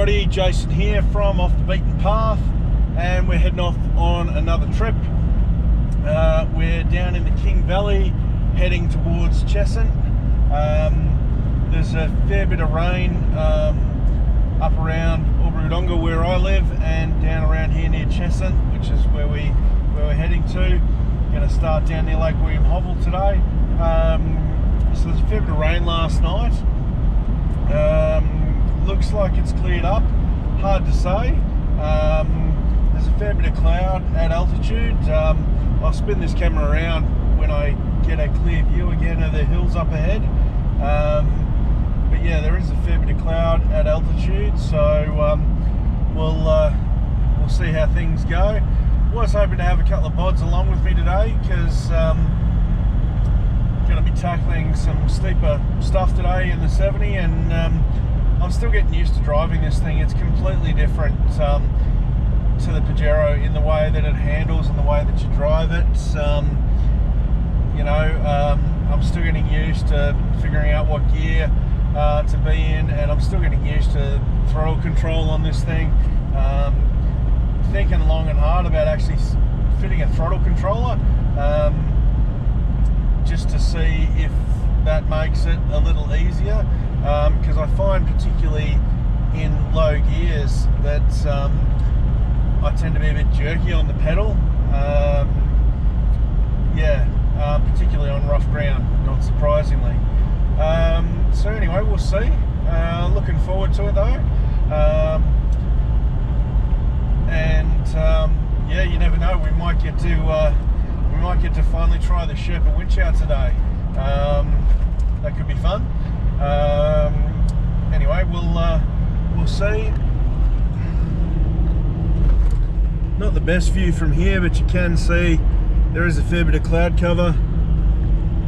everybody, Jason here from Off the Beaten Path, and we're heading off on another trip. We're down in the King Valley heading towards Cheshunt. There's a fair bit of rain up around Albury-Wodonga where I live, and down around here near Cheshunt, which is where we're heading to. Going to start down near Lake WIlliam Hovell today. So there's a fair bit of rain last night. Looks like it's cleared up, hard to say. There's a fair bit of cloud at altitude. I'll spin this camera around when I get a clear view again of the hills up ahead. But yeah, there is a fair bit of cloud at altitude, so we'll see how things go. Was hoping to have a couple of pods along with me today, because going to be tackling some steeper stuff today in the 70, and I'm still getting used to driving this thing. It's completely different to the Pajero in the way that it handles and the way that you drive it. I'm still getting used to figuring out what gear to be in, and I'm still getting used to throttle control on this thing. Thinking long and hard about actually fitting a throttle controller, just to see if that makes it a little easier, because I find particularly in low gears that I tend to be a bit jerky on the pedal, particularly on rough ground, not surprisingly. So anyway, we'll see. Looking forward to it though. Yeah, you never know. We might get to finally try the Sherpa winch out today. That could be fun. Anyway, we'll see. Not the best view from here, but you can see there is a fair bit of cloud cover,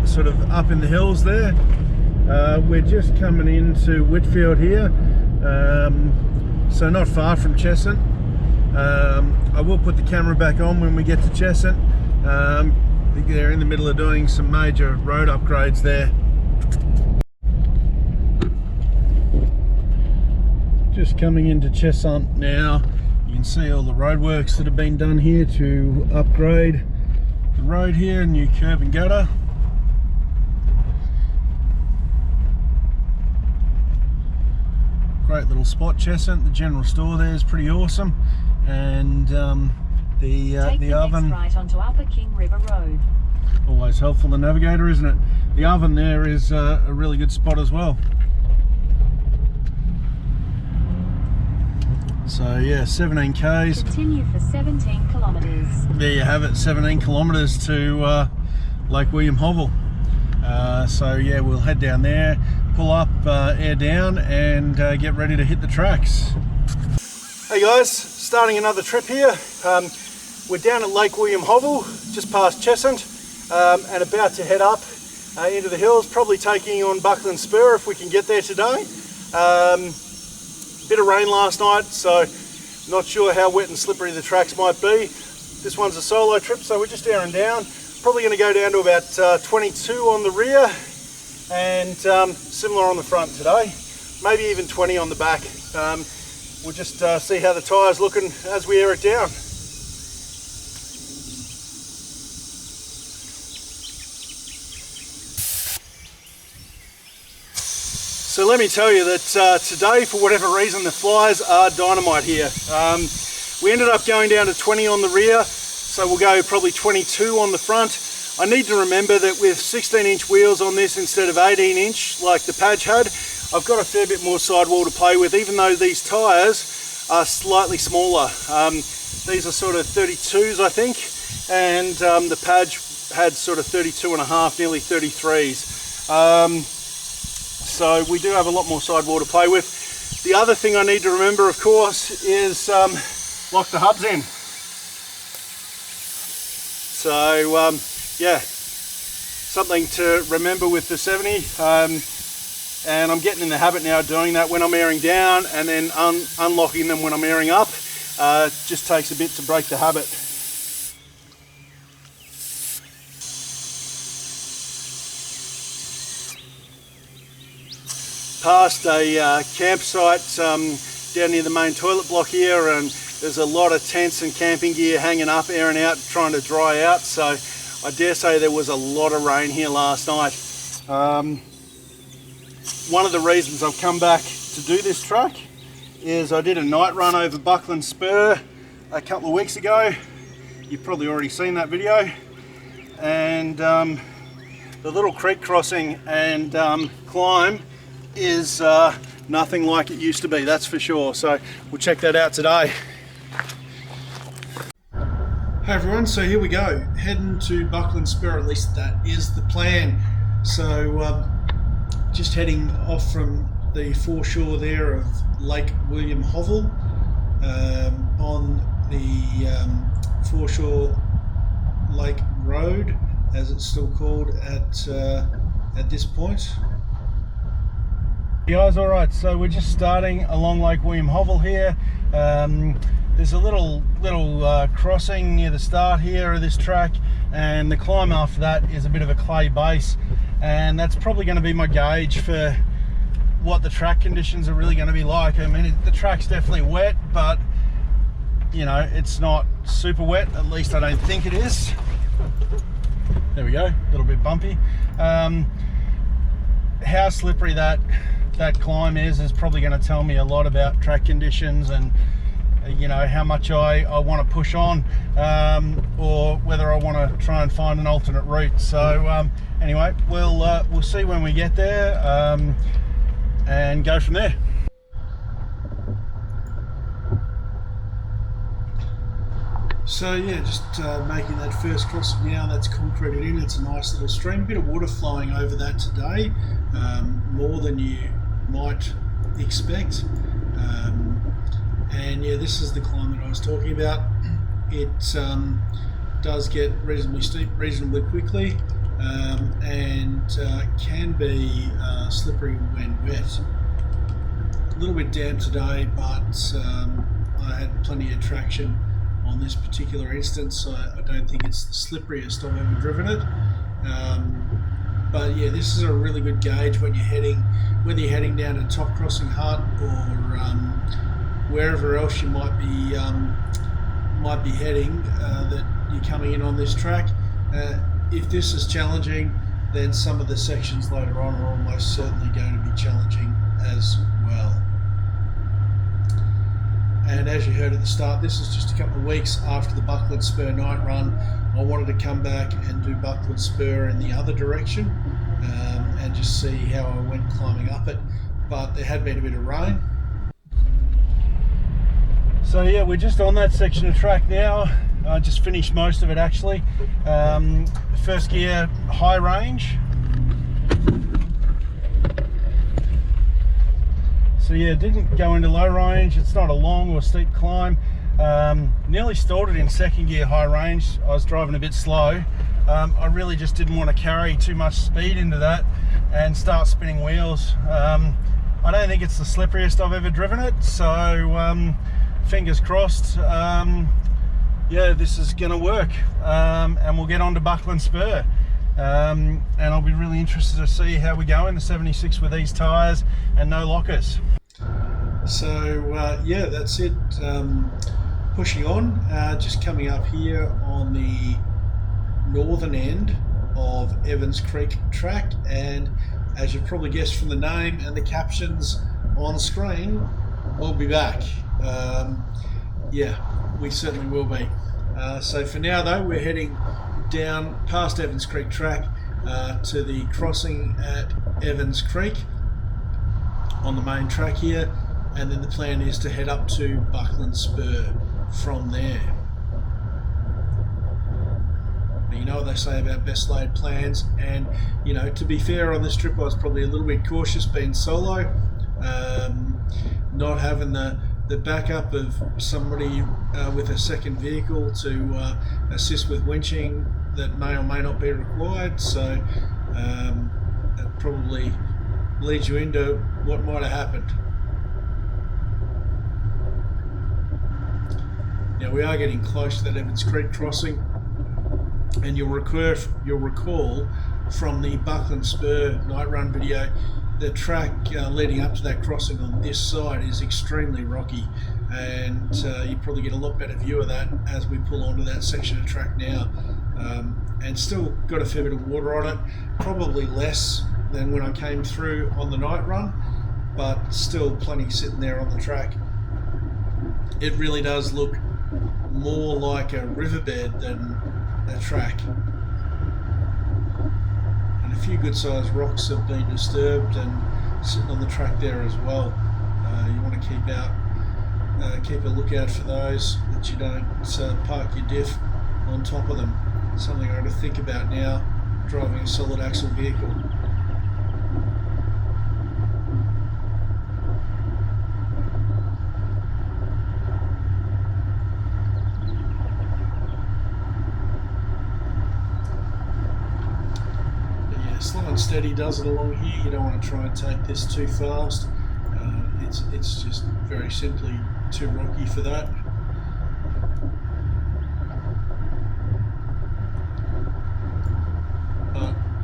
sort of up in the hills there. We're just coming into Whitfield here, so not far from Cheshunt. I will put the camera back on when we get to Cheshunt. I think they're in the middle of doing some major road upgrades there. Just coming into Cheshunt now. You can see all the roadworks that have been done here to upgrade the road here, new curb and gutter. Great little spot, Cheshunt. The general store there is pretty awesome, and the oven. Right onto Upper King River Road. Always helpful, the navigator, isn't it? The oven there is a really good spot as well. So yeah, 17 k's. Continue for 17 kilometres. There you have it, 17 kilometres to Lake WIlliam Hovell. So yeah, we'll head down there, pull up, air down, and get ready to hit the tracks. Hey guys, starting another trip here. We're down at Lake WIlliam Hovell, just past Cheshunt, and about to head up into the hills, probably taking on Buckland Spur if we can get there today. Bit of rain last night, so not sure how wet and slippery the tracks might be. This one's a solo trip, so we're just airing down. Probably going to go down to about 22 on the rear, and similar on the front today. Maybe even 20 on the back. We'll just see how the tyre's looking as we air it down. So let me tell you that today, for whatever reason, the flies are dynamite here. We ended up going down to 20 on the rear, so we'll go probably 22 on the front. I need to remember that with 16-inch wheels on this instead of 18-inch like the Padge had, I've got a fair bit more sidewall to play with, even though these tyres are slightly smaller. These are sort of 32s, I think, and the Padge had sort of 32.5, nearly 33s. So we do have a lot more sidewall to play with. The other thing I need to remember, of course, is lock the hubs in. So yeah, something to remember with the 70, and I'm getting in the habit now of doing that when I'm airing down, and then unlocking them when I'm airing up. Just takes a bit to break the habit. Past a campsite down near the main toilet block here, and there's a lot of tents and camping gear hanging up, airing out, trying to dry out. So I dare say there was a lot of rain here last night. One of the reasons I've come back to do this track is I did a night run over Buckland Spur a couple of weeks ago. You've probably already seen that video. And the little creek crossing and climb is nothing like it used to be, that's for sure. So we'll check that out today. Hey everyone, so here we go, heading to Buckland Spur, at least that is the plan. So just heading off from the foreshore there of Lake WIlliam Hovell on the foreshore Lake Road, as it's still called at this point. Hey guys, alright, so we're just starting along Lake WIlliam Hovell here. There's a little crossing near the start here of this track, and the climb after that is a bit of a clay base, and that's probably going to be my gauge for what the track conditions are really going to be like. I mean, the track's definitely wet, but you know, it's not super wet, at least I don't think it is. There we go, a little bit bumpy. How slippery that climb is probably going to tell me a lot about track conditions and you know, how much I want to push on, or whether I want to try and find an alternate route. So anyway, we'll see when we get there and go from there. So yeah, just making that first crossing now. That's concreted in. It's a nice little stream, bit of water flowing over that today, more than you might expect. And yeah, this is the climb that I was talking about. It does get reasonably steep reasonably quickly, and can be slippery when wet. A little bit damp today, but I had plenty of traction on this particular instance, so I don't think it's the slipperiest I've ever driven it. But yeah, this is a really good gauge when you're heading, whether you're heading down to Tomahawk Hut or wherever else you might be heading, that you're coming in on this track. If this is challenging, then some of the sections later on are almost certainly going to be challenging as well. And as you heard at the start, this is just a couple of weeks after the Buckland Spur night run. I wanted to come back and do Buckland Spur in the other direction, and just see how I went climbing up it, but there had been a bit of rain. So yeah, we're just on that section of track now. I just finished most of it actually. First gear, high range. So yeah, didn't go into low range. It's not a long or steep climb. Nearly stalled it in second gear high range. I was driving a bit slow. I really just didn't want to carry too much speed into that and start spinning wheels. I don't think it's the slipperiest I've ever driven it, so fingers crossed, yeah, this is gonna work, and we'll get on to Buckland Spur, and I'll be really interested to see how we go in the 76 with these tyres and no lockers. So yeah, that's it. Pushing on, just coming up here on the northern end of Evans Creek track, and as you've probably guessed from the name and the captions on screen, we'll be back. Yeah, we certainly will be. So for now though, we're heading down past Evans Creek track to the crossing at Evans Creek on the main track here, and then the plan is to head up to Buckland Spur from there. But you know what they say about best laid plans, and you know, to be fair, on this trip I was probably a little bit cautious being solo, not having the backup of somebody with a second vehicle to assist with winching that may or may not be required. So that probably leads you into what might have happened. Now we are getting close to that Evans Creek crossing, and you'll recall from the Buckland Spur night run video the track leading up to that crossing on this side is extremely rocky, and you probably get a lot better view of that as we pull onto that section of track now. And still got a fair bit of water on it, probably less than when I came through on the night run, but still plenty sitting there on the track. It really does look more like a riverbed than a track. And a few good sized rocks have been disturbed and sitting on the track there as well. You want to keep a lookout for those, that you don't park your diff on top of them. Something I got to think about now, driving a solid axle vehicle. But yeah, slow and steady does it along here. You don't want to try and take this too fast. It's just very simply too rocky for that.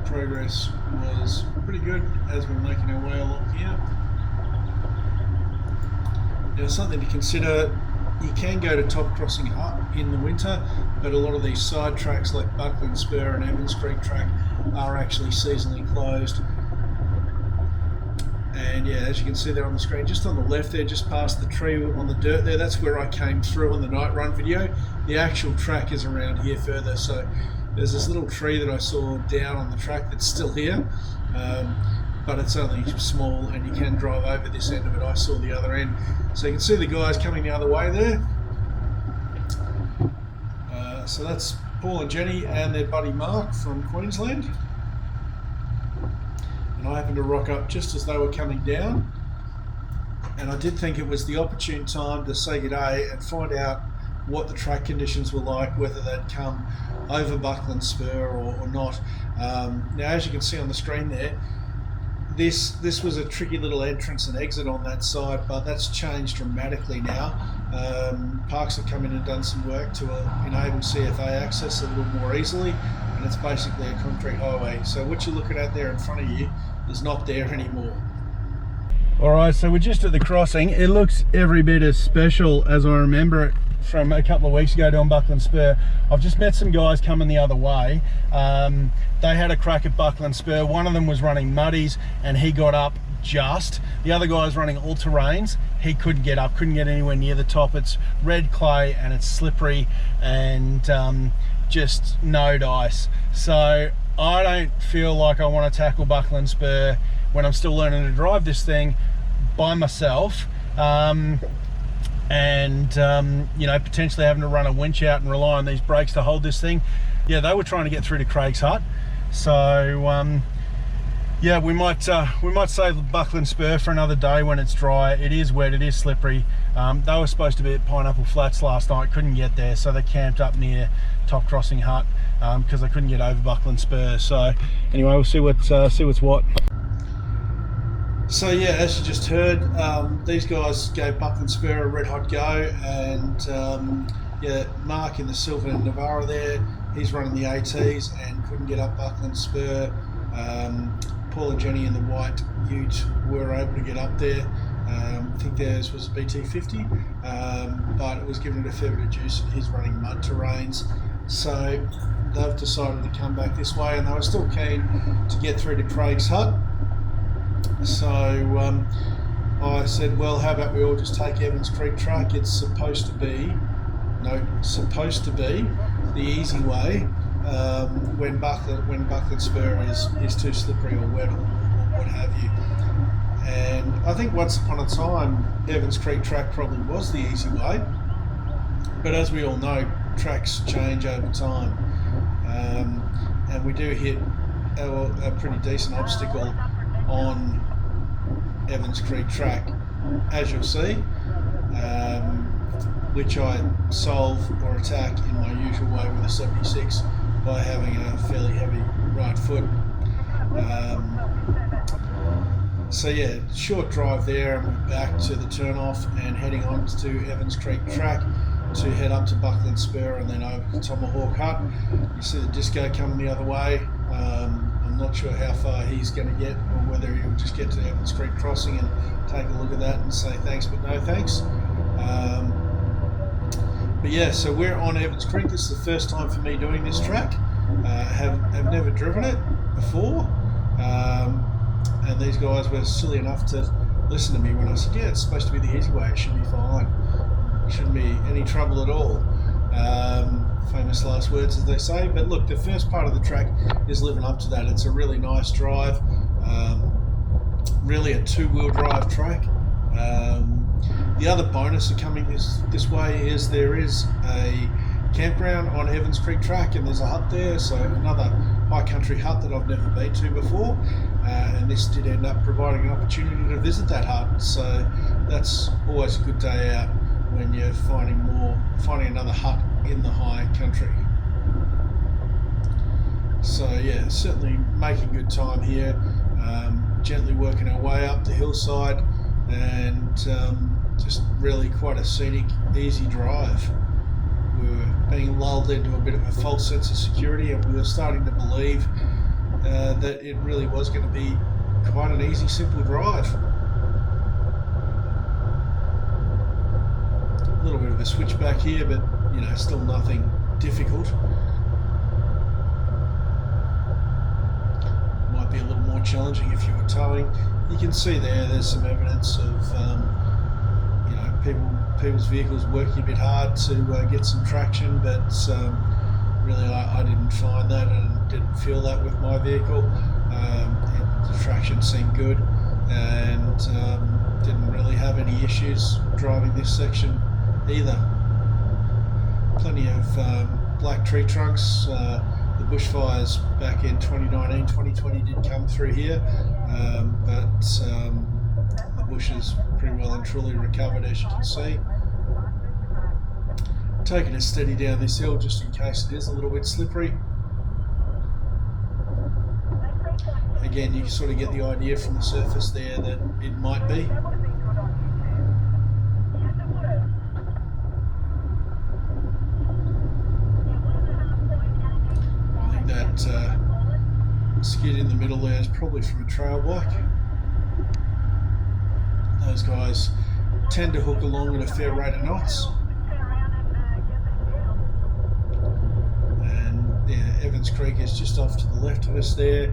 Progress was pretty good as we're making our way along here. Now, something to consider, you can go to Top Crossing Hut in the winter, but a lot of these side tracks like Buckland Spur and Evans Creek Track are actually seasonally closed. And yeah, as you can see there on the screen, just on the left there, just past the tree on the dirt there, that's where I came through on the night run video. The actual track is around here further, so there's this little tree that I saw down on the track that's still here, but it's only small and you can drive over this end of it. I saw the other end. So you can see the guys coming the other way there. So that's Paul and Jenny and their buddy Mark from Queensland. And I happened to rock up just as they were coming down. And I did think it was the opportune time to say good day and find out what the track conditions were like, whether they'd come over Buckland Spur or not. Now, as you can see on the screen there, this was a tricky little entrance and exit on that side, but that's changed dramatically now. Parks have come in and done some work to enable CFA access a little more easily, and it's basically a concrete highway. So what you're looking at there in front of you is not there anymore. Alright, so we're just at the crossing. It looks every bit as special as I remember it from a couple of weeks ago down Buckland Spur. I've just met some guys coming the other way. They had a crack at Buckland Spur. One of them was running muddies and he got up just. The other guy's running all terrains. He couldn't get up, couldn't get anywhere near the top. It's red clay and it's slippery and just no ice. So I don't feel like I want to tackle Buckland Spur when I'm still learning to drive this thing by myself. You know, potentially having to run a winch out and rely on these brakes to hold this thing. Yeah, they were trying to get through to Craig's Hut, so yeah, we might save Buckland Spur for another day when it's dry. It is wet, it is slippery. They were supposed to be at Pineapple Flats last night, couldn't get there, so they camped up near Top Crossing Hut because they couldn't get over Buckland Spur. So anyway, we'll see what's what. So yeah, as you just heard, these guys gave Buckland Spur a red hot go, and yeah, Mark in the Silver Navara there, he's running the ATs and couldn't get up Buckland Spur. Paul and Jenny in the white ute were able to get up there. I think theirs was a BT50, but it was giving it a fair bit of juice, and he's running mud terrains. So they've decided to come back this way, and they were still keen to get through to Craig's Hut. So I said, well, how about we all just take Evans Creek Track? It's supposed to be the easy way when Buckland Spur is too slippery or wet or what have you. And I think once upon a time, Evans Creek Track probably was the easy way. But as we all know, tracks change over time. And we do hit a pretty decent obstacle on Evans Creek Track, as you'll see, which I solve or attack in my usual way with a 76 by having a fairly heavy right foot. So yeah, short drive there, and we're back to the turnoff and heading on to Evans Creek Track to head up to Buckland Spur and then over to Tomahawk Hut. You see the disco coming the other way. I'm not sure how far he's going to get, or whether he'll just get to Evans Creek Crossing and take a look at that and say thanks but no thanks. But yeah, so we're on Evans Creek. This is the first time for me doing this track. Have never driven it before, and these guys were silly enough to listen to me when I said, yeah, it's supposed to be the easy way, it should be fine, shouldn't be any trouble at all. Famous last words, as they say. But look, the first part of the track is living up to that. It's a really nice drive, really a two-wheel drive track. The other bonus of coming this way is there is a campground on Evans Creek Track, and there's a hut there, so another high country hut that I've never been to before, and this did end up providing an opportunity to visit that hut, so that's always a good day out when you're finding another hut in the high country. So yeah, certainly making good time here, gently working our way up the hillside, and just really quite a scenic, easy drive. We were being lulled into a bit of a false sense of security, and we were starting to believe that it really was going to be quite an easy, simple drive. A little bit of a switchback here, but you know, still nothing difficult. Might be a little more challenging if you were towing. You can see there's some evidence of you know, people's vehicles working a bit hard to get some traction, but really I didn't find that and didn't feel that with my vehicle. The traction seemed good, and didn't really have any issues driving this section either. Plenty of black tree trunks. The bushfires back in 2019, 2020 did come through here, but the bush is pretty well and truly recovered, as you can see. Taking it steady down this hill just in case it is a little bit slippery. Again, you can sort of get the idea from the surface there that it might be. I think that skid in the middle there is probably from a trail bike. Those guys tend to hook along at a fair rate of knots. And yeah, Evans Creek is just off to the left of us there,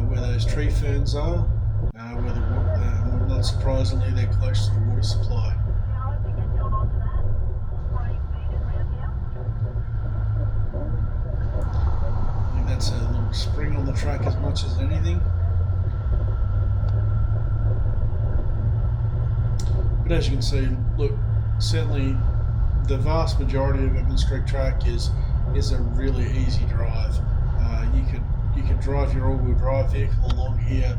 where those tree ferns are, where not surprisingly they're close to the water supply. I think that's a little spring on the track as much as anything. But as you can see, look, certainly the vast majority of Evans Creek Track is a really easy drive. You could drive your all-wheel drive vehicle along here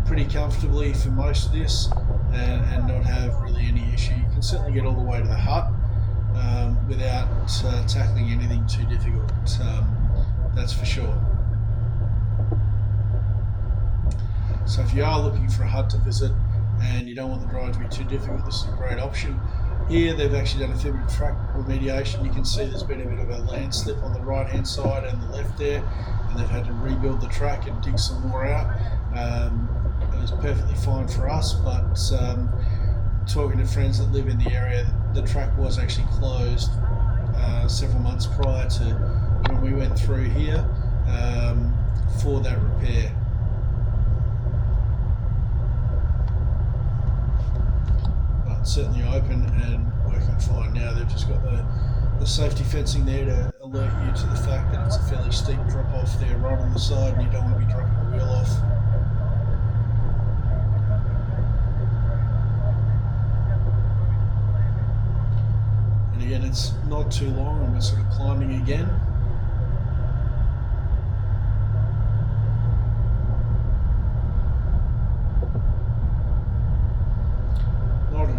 pretty comfortably for most of this, and not have really any issue. You can certainly get all the way to the hut without tackling anything too difficult. That's for sure. So if you are looking for a hut to visit and you don't want the drive to be too difficult, this is a great option. Here they've actually done a fair bit of track remediation. You can see there's been a bit of a landslip on the right hand side and the left there, and they've had to rebuild the track and dig some more out. It was perfectly fine for us, but talking to friends that live in the area, the track was actually closed several months prior to when we went through here for that repair. Certainly open and working fine now. They've just got the safety fencing there to alert you to the fact that it's a fairly steep drop off there right on the side, and you don't want to be dropping the wheel off. And again, it's not too long and we're sort of climbing again.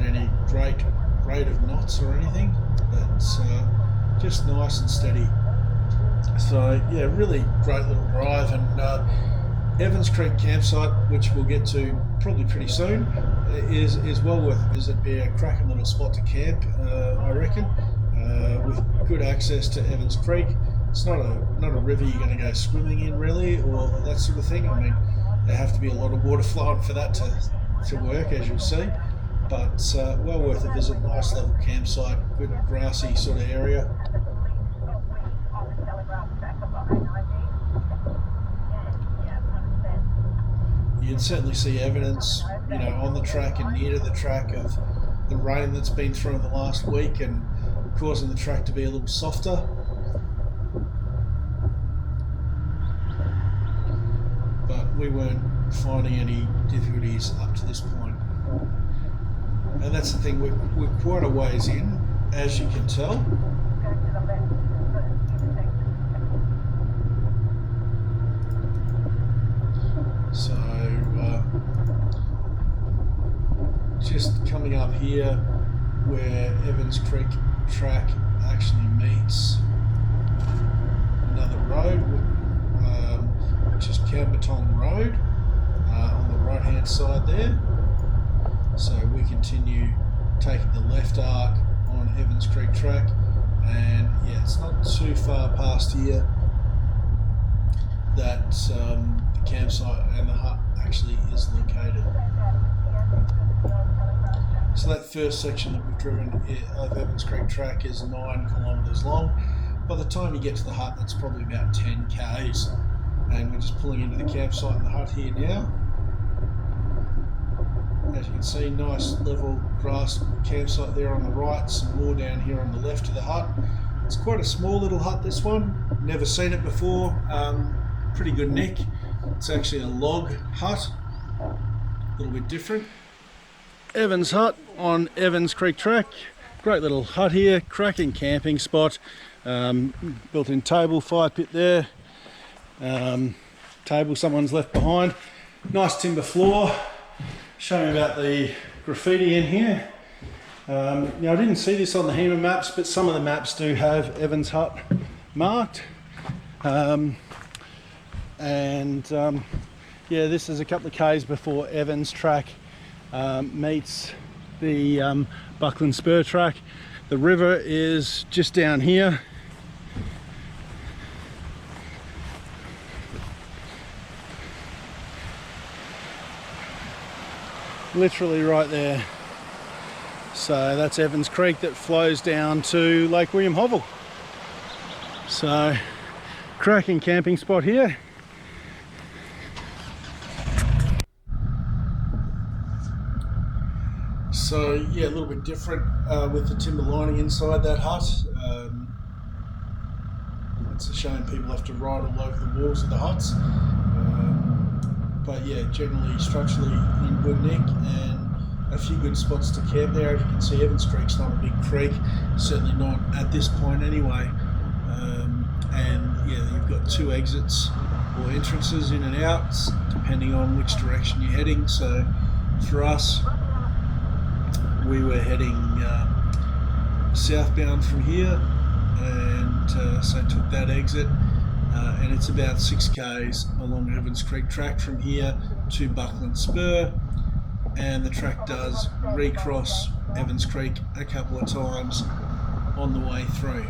Any great rate of knots or anything, but just nice and steady. So yeah, really great little drive, and Evans Creek campsite, which we'll get to probably pretty soon, is well worth a visit. Be a cracking little spot to camp, I reckon, with good access to Evans Creek, it's not a river you're going to go swimming in really, or that sort of thing. I mean, there have to be a lot of water flowing for that to work, as you'll see. But well worth a visit. Nice level campsite, good grassy sort of area. You can certainly see evidence, you know, on the track and near to the track of the rain that's been through in the last week and causing the track to be a little softer. But we weren't finding any difficulties up to this point. And that's the thing, we're quite a ways in, as you can tell. So just coming up here where Evans Creek Track actually meets another road, which is Camberton Road on the right hand side there. So we continue taking the left arc on Evans Creek Track, and yeah, it's not too far past here that the campsite and the hut actually is located. So that first section that we've driven of Evans Creek Track is 9 kilometres long. By the time you get to the hut, that's probably about 10 k's, and we're just pulling into the campsite and the hut here now. As you can see, nice level grass campsite there on the right, some more down here on the left of the hut. It's quite a small little hut, this one. Never seen it before. Pretty good nick. It's actually a log hut, a little bit different. Evans Hut on Evans Creek Track. Great little hut here, cracking camping spot. Built-in table, fire pit there. Table someone's left behind. Nice timber floor. Show me about the graffiti in here. Now I didn't see this on the HEMA maps, but some of the maps do have Evans Hut marked. Yeah, this is a couple of k's before Evans Track meets the Buckland Spur track. The river is just down here. Literally right there. So that's Evans Creek that flows down to Lake WIlliam Hovell. So cracking camping spot here. So yeah, a little bit different with the timber lining inside that hut. It's a shame people have to ride all over the walls of the huts. But yeah, generally structurally in good nick and a few good spots to camp there. As you can see, Evans Creek's not a big creek, certainly not at this point anyway. And yeah, you've got 2 exits or entrances in and out, depending on which direction you're heading. So for us, we were heading southbound from here, and so took that exit. And it's about 6 k's along Evans Creek Track from here to Buckland Spur, and the track does recross Evans Creek a couple of times on the way through.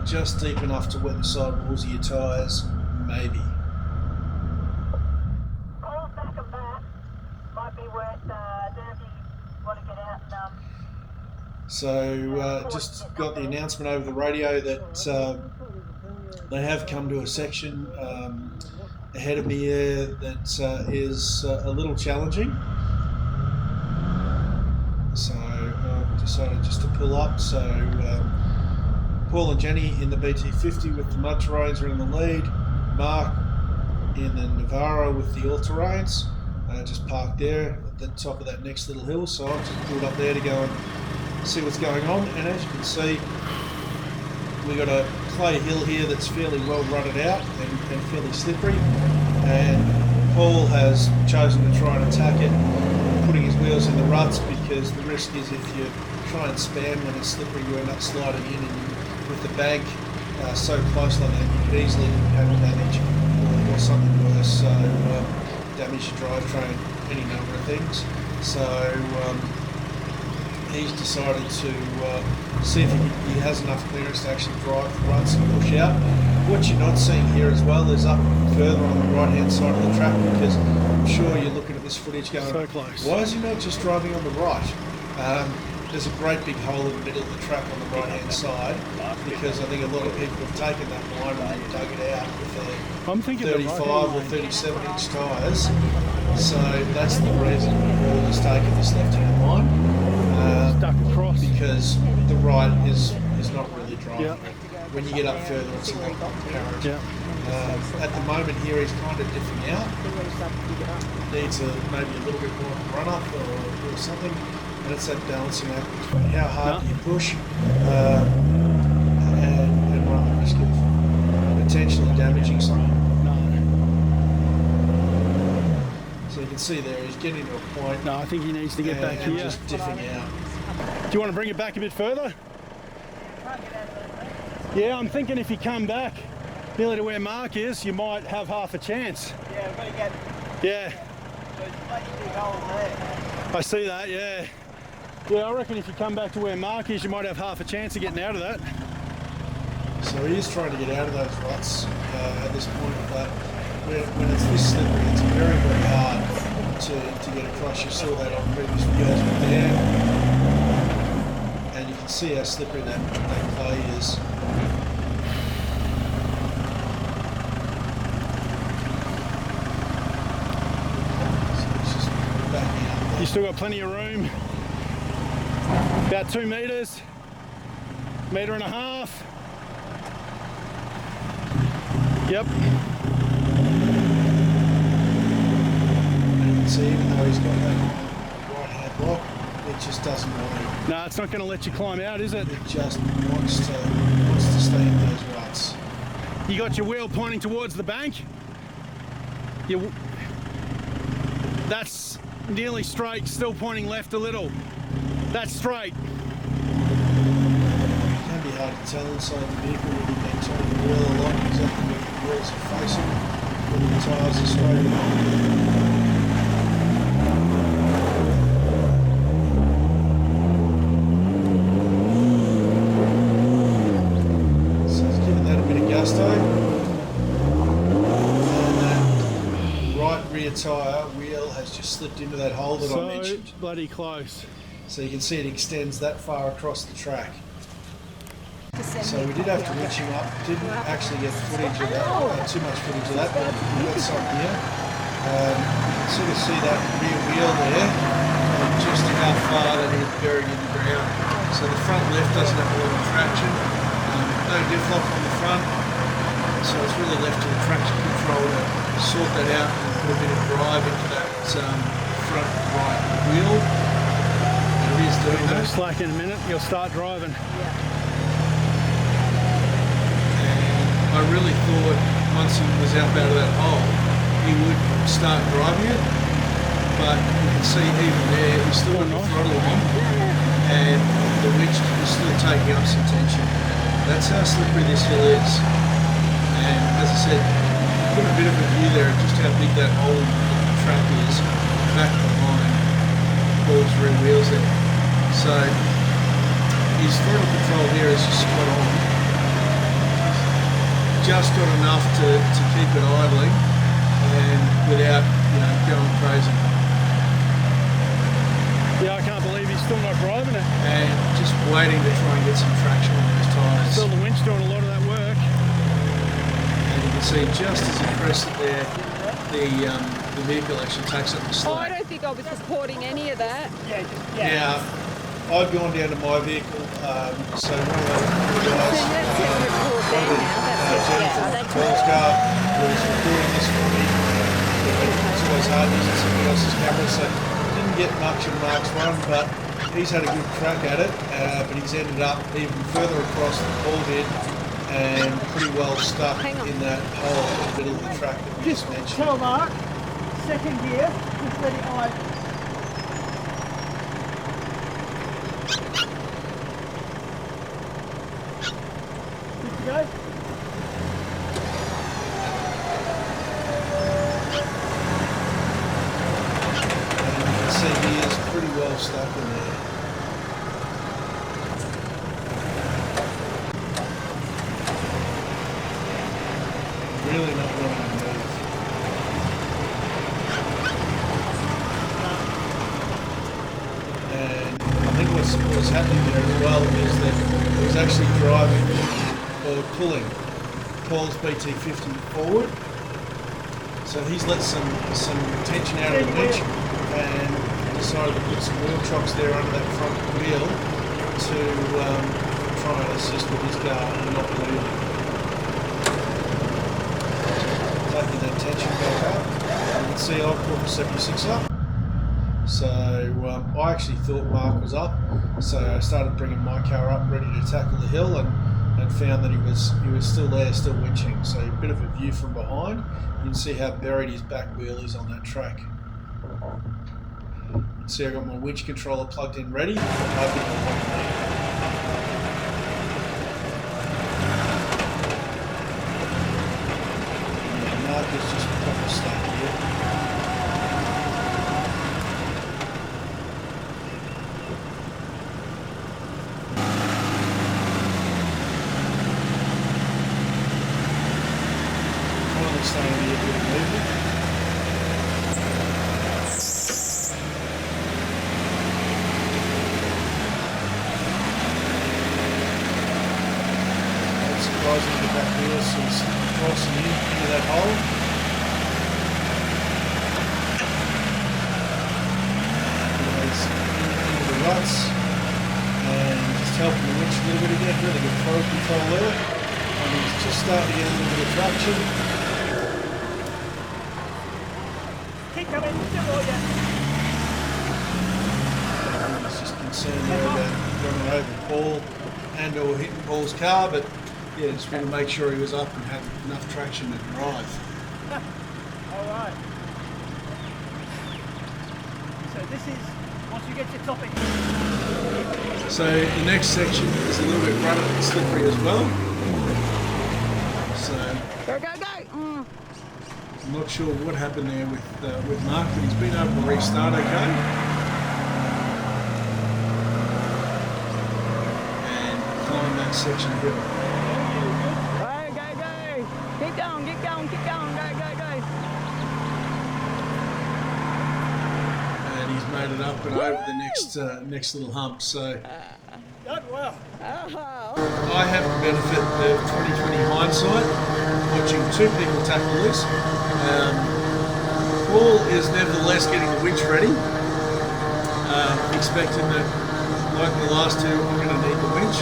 Just deep enough to wet the sidewalls of your tyres, maybe. So just got the announcement over the radio that they have come to a section ahead of me here that is a little challenging. So I decided just to pull up. So Paul and Jenny in the BT50 with the mud terrains are in the lead. Mark in the Navara with the all-terrains. Just parked there at the top of that next little hill. So I just pulled up there to go and see what's going on, and as you can see, we got a clay hill here that's fairly well rutted out and fairly slippery, and Paul has chosen to try and attack it, putting his wheels in the ruts, because the risk is if you try and span when it's slippery, you end up sliding in, and with the bank so close like that, you could easily have damage or something worse, so damage your drivetrain, any number of things. So he's decided to see if he has enough clearance to actually drive the ruts and push out. What you're not seeing here as well is up further on the right hand side of the track, because I'm sure you're looking at this footage going, So close. why is he not just driving on the right? There's a great big hole in the middle of the track on the right hand side, because I think a lot of people have taken that line and they've dug it out with their I'm thinking 35 or 37 inch tyres. So that's the reason Will has taken this left hand line. Stuck across. Because the right is not really driving Yeah. it. When you get up further, it's a lot more apparent. Yeah. At the moment here, he's kind of dipping out. Needs maybe a little bit more run up or something. And it's that balancing act between how hard do you push and run the risk of potentially damaging something. So you can see there, he's getting to a point. No, I think he needs to get back and here. just dipping out. Do you want to bring it back a bit further? Yeah, I'm thinking if you come back nearly to where Mark is, you might have half a chance. Yeah, we've got to get Yeah, those bloody big holes there. I see that, yeah. Yeah, I reckon if you come back to where Mark is, you might have half a chance of getting out of that. So he is trying to get out of those ruts at this point, but when it's this slippery, it's very, very hard to get across. You saw that on previous videos with Dan, and you can see how slippery that clay is. So it's just backing up there. You still got plenty of room. About 2 metres, metre and a half. Yep. So even though he's got that right hand lock, it just doesn't want to. No, it's not going to let you climb out, is it? It just wants to stay in those ruts. You got your wheel pointing towards the bank. That's nearly straight, still pointing left a little. That's straight. It can be hard to tell inside the vehicle when you've been turning the wheel a lot exactly where the wheels are facing, whether the tyres are straight or not. So it's giving that a bit of gusto. And that right rear tyre wheel has just slipped into that hole that I So mentioned. bloody close. So you can see it extends that far across the track. So we did have to reach him up. Didn't actually get footage of that, too much footage of that, but we got some here. Sort of see that rear wheel there, and just how far that is buried in the ground. So the front left doesn't have a lot of traction. No diff lock on the front. So it's really left to the traction control to sort that out and put a bit of drive into that front right wheel. It is doing that. Slack in a minute, you'll start driving. I really thought once he was out of that hole, he would start driving it, but you can see even there, he's still got the throttle on, and the winch is still taking up some tension. That's how slippery this hill is. And as I said, put a bit of a view there of just how big that hole in the track is, back behind all his rear wheels there. So his throttle control here is just spot on. Just got enough to keep it idling and without, going crazy. Yeah, I can't believe he's still not driving it. And just waiting to try and get some traction on those tyres. Still the winch doing a lot of that work. And you can see just as he presses it there, the vehicle actually takes up the Oh, I slack. don't think I was recording any of that. Now, I've gone down to my vehicle, so one of the So guys, that's it, record there now. That's it, Jennifer yeah. from Wildhorse Gap was recording this for me. It's always hard using somebody else's camera, so didn't get much of Mark's run, but he's had a good crack at it, but he's ended up even further across the bulkhead and pretty well stuck Hang on. in that hole in the middle of the track that we just mentioned. Tell Mark, second gear, just let it ride. Good to go? And you can see he is pretty well stuck in there. what was happening there as well is that he was actually driving or pulling Paul's BT50 forward. So he's let some tension out of the winch and decided to put some wheel chocks there under that front wheel to try and assist with his car and not leaving. Taking that tension back up. You can see I've put the 76 up. So I actually thought Mark was up, so I started bringing my car up ready to tackle the hill and found that he was still there, still winching. So a bit of a view from behind. You can see how buried his back wheel is on that track. You can see I got my winch controller plugged in ready. Mark is just proper stuck here. Starting to be a bit of movement. Not surprising the back wheel is crossing into that hole. Into the ruts and just helping the winch a little bit again. Really good throttle control there. And he's just starting to get a little bit of traction. Keep coming, still on you. I was just concerned there about running over Paul and or hitting Paul's car, but yeah, just wanted to make sure he was up and had enough traction to drive. Alright. So this is, once you get to topic. So the next section is a little bit rutted and slippery as well. So Go, go, go! I'm not sure what happened there with Mark, but he's been able to restart okay. And climb that section of hill. Go, go, go! Keep going, keep going, keep going, go, go, go! And he's made it up and over the next little hump. So Done well. I have the benefit of 2020 hindsight, watching two people tackle this. Paul is nevertheless getting the winch ready, expecting that, like the last two, I'm going to need the winch,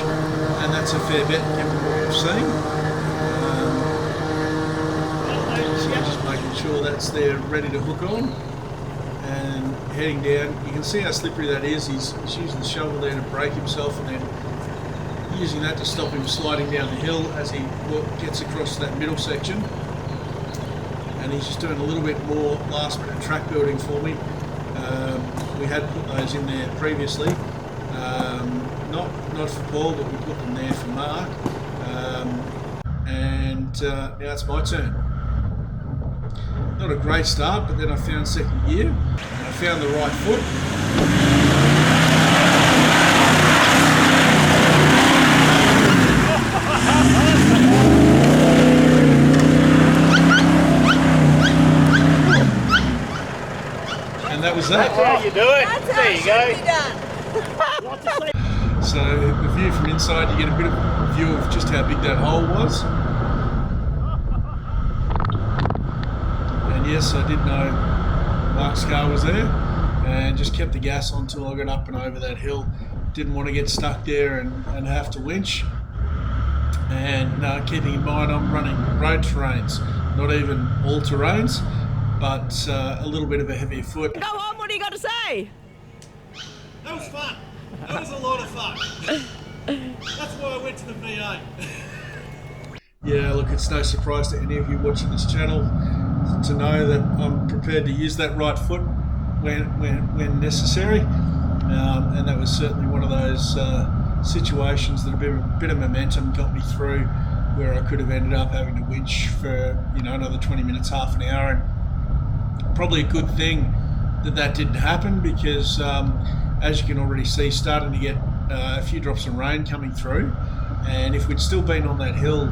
and that's a fair bet given what we've seen. So just making sure that's there ready to hook on, and heading down. You can see how slippery that is. He's using the shovel there to brake himself, and then using that to stop him sliding down the hill as he gets across that middle section. And he's just doing a little bit more last minute track building for me. We had put those in there previously, not for Paul, but we put them there for Mark. And now it's my turn. Not a great start, but then I found second gear, and I found the right foot. And that was that. That's how you do it. That's how it should be done. So the view from inside, you get a bit of a view of just how big that hole was. And yes, I did know Mark's car was there, and just kept the gas on until I got up and over that hill. Didn't want to get stuck there and have to winch. And keeping in mind I'm running road terrains, not even all terrains, but a little bit of a heavier foot. Go on, what do you got to say? That was fun. That was a lot of fun. That's why I went to the VA. Yeah, look, it's no surprise to any of you watching this channel to know that I'm prepared to use that right foot when necessary. And that was certainly one of those situations that a bit of momentum got me through, where I could have ended up having to winch for another 20 minutes, half an hour. And probably a good thing that didn't happen, because as you can already see, starting to get a few drops of rain coming through, and if we'd still been on that hill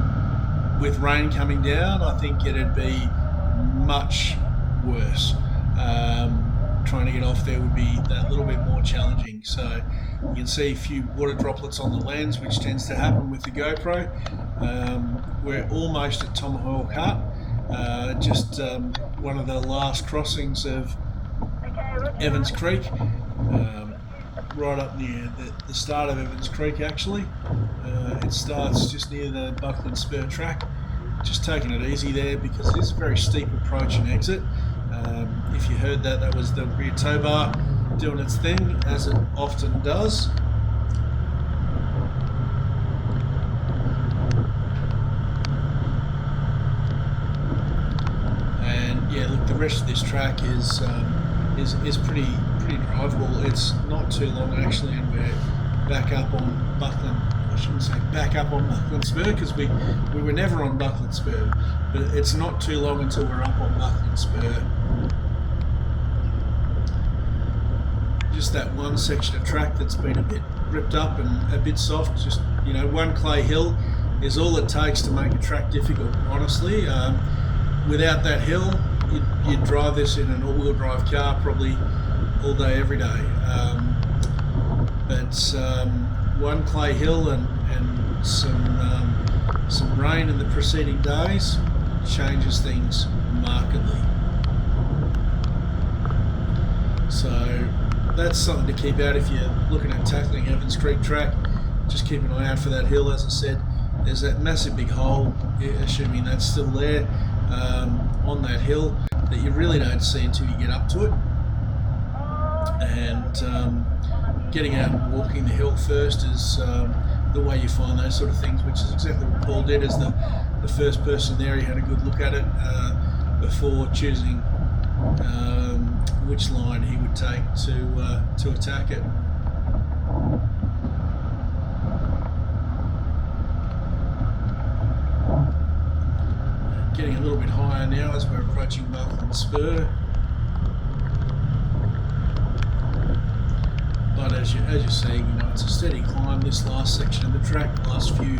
with rain coming down, I think it'd be much worse. trying to get off there would be that little bit more challenging. So you can see a few water droplets on the lens, which tends to happen with the GoPro. We're almost at Tomahawk Hut, just one of the last crossings of Evans Creek, right up near the start of Evans Creek actually. It starts just near the Buckland Spur track. Just taking it easy there because it is a very steep approach and exit. If you heard that, that was the rear tow bar doing its thing, as it often does. And yeah, look, the rest of this track is pretty drivable. It's not too long actually, and we're back up on Buckland. I shouldn't say back up on Buckland Spur because we were never on Buckland Spur, but it's not too long until we're up on Buckland Spur. Just that one section of track that's been a bit ripped up and a bit soft. Just, you know, one clay hill is all it takes to make a track difficult, honestly. Without that hill, you'd drive this in an all-wheel drive car probably all day, every day. But one clay hill and some rain in the preceding days changes things markedly. So that's something to keep out if you're looking at tackling Evans Creek track. Just keep an eye out for that hill. As I said, there's that massive big hole, assuming that's still there, on that hill that you really don't see until you get up to it. And getting out and walking the hill first is the way you find those sort of things, which is exactly what Paul did. As the first person there, he had a good look at it before choosing which line he would take to attack it. Getting a little bit higher now as we're approaching Buckland Spur. But as you're seeing, you know, it's a steady climb this last section of the track, the last few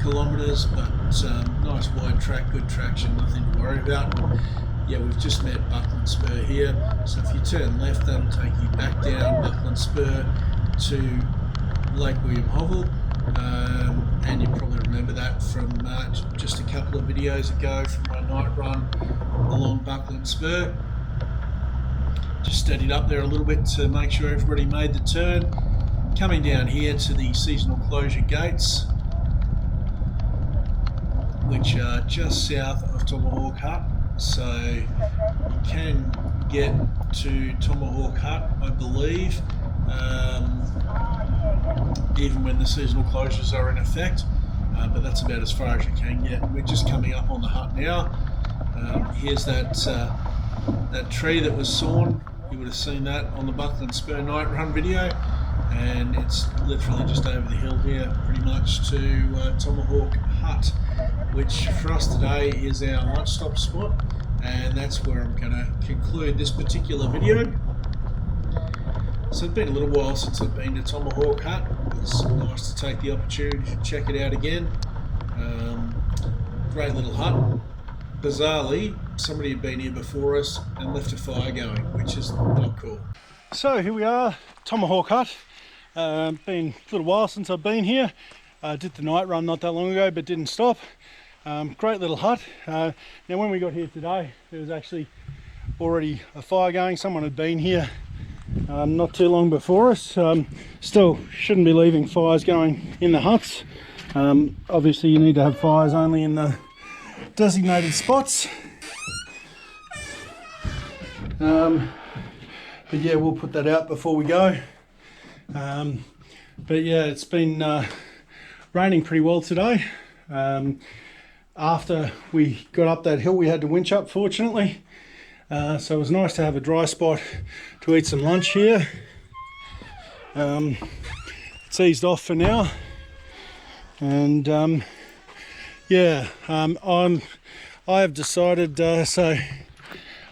kilometres, but nice wide track, good traction, nothing to worry about. Yeah, we've just met Buckland Spur here, so if you turn left, that'll take you back down Buckland Spur to Lake WIlliam Hovell, and you probably remember that from just a couple of videos ago from my night run along Buckland Spur. Just steadied up there a little bit to make sure everybody made the turn. Coming down here to the seasonal closure gates, which are just south of Tomahawk Hut. So you can get to Tomahawk Hut, I believe, even when the seasonal closures are in effect, but that's about as far as you can get. We're just coming up on the hut now. Here's that tree that was sawn. You would have seen that on the Buckland Spur night run video, and it's literally just over the hill here pretty much to Tomahawk Hut, which for us today is our lunch stop spot, and that's where I'm going to conclude this particular video. So it's been a little while since I've been to Tomahawk Hut. It's nice to take the opportunity to check it out again. Great little hut. Bizarrely, somebody had been here before us and left a fire going, which is not cool. So here we are, Tomahawk Hut. Been a little while since I've been here. Did the night run not that long ago, but didn't stop. Great little hut. Now when we got here today, there was actually already a fire going. Someone had been here not too long before us. Still shouldn't be leaving fires going in the huts. Obviously you need to have fires only in the designated spots. But yeah, we'll put that out before we go. But yeah, it's been raining pretty well today. After we got up that hill, we had to winch up, fortunately. So it was nice to have a dry spot to eat some lunch here. It's eased off for now. And yeah, I have decided, so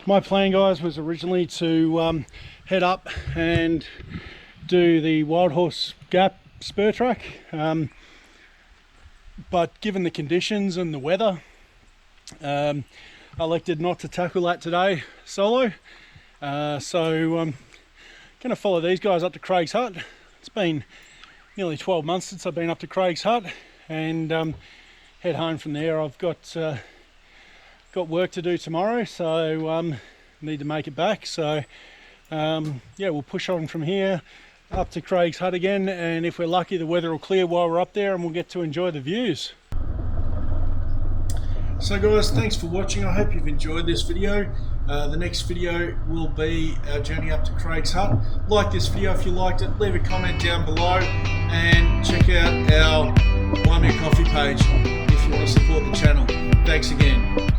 my plan, guys, was originally to head up and do the Wildhorse Gap Spur Track, but given the conditions and the weather, I elected not to tackle that today solo, So I'm going to follow these guys up to Craig's Hut. It's been nearly 12 months since I've been up to Craig's Hut, and head home from there. I've got work to do tomorrow, so need to make it back. So yeah, we'll push on from here up to Craig's Hut again, and if we're lucky the weather will clear while we're up there and we'll get to enjoy the views. So guys, thanks for watching. I hope you've enjoyed this video. The next video will be our journey up to Craig's Hut. Like this video if you liked it, leave a comment down below, and check out our Buy Me a Coffee page if you want to support the channel. Thanks again.